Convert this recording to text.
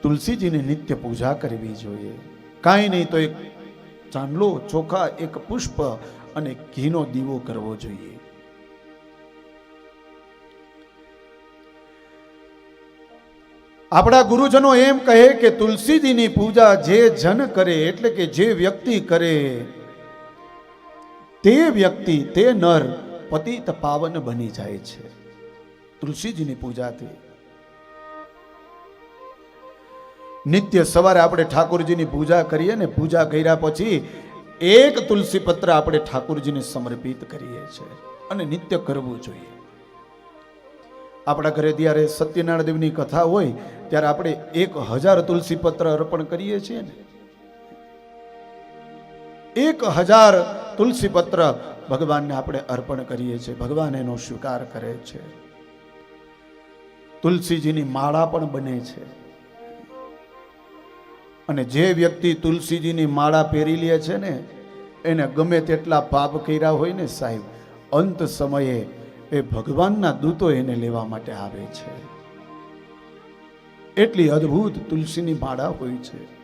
તુલસીજીની નિત્ય પૂજા કરવી જોઈએ. કાંઈ નહીં તો એક ચાંદલો, ચોખા, એક પુષ્પ અને ઘીનો દીવો કરવો જોઈએ. આપણા ગુરુજનો એમ કહે કે તુલસીજીની પૂજા જે જન કરે, એટલે કે જે વ્યક્તિ કરે તે વ્યક્તિ, તે નર પતિત પાવન બની જાય છે તુલસીજીની પૂજાથી. નિત્ય સવારે આપણે ઠાકોરજીની પૂજા કરીએ ને, પૂજા કર્યા પછી એક તુલસી પત્ર આપણે ઠાકોરજીને સમર્પિત કરીએ છીએ અને નિત્ય કરવું જોઈએ. આપણા ઘરે જ્યારે સત્યનારાયણ દેવની કથા હોય ત્યારે આપણે 1000 તુલસી પત્ર અર્પણ કરીએ છીએ ને. 1000 તુલસી પત્ર ભગવાનને આપણે અર્પણ કરીએ છીએ. ભગવાન એનો સ્વીકાર કરે છે. તુલસીજીની માળા પણ બને છે. અને જે વ્યક્તિ તુલસીજીની માળા પહેરી લે છે ને, એને ગમે તેટલા પાપ કર્યા હોય ને સાહેબ, અંત સમયે એ ભગવાનના દૂતો એને લેવા માટે આવે છે. એટલી અદ્ભુત તુલસીની માળા હોય છે.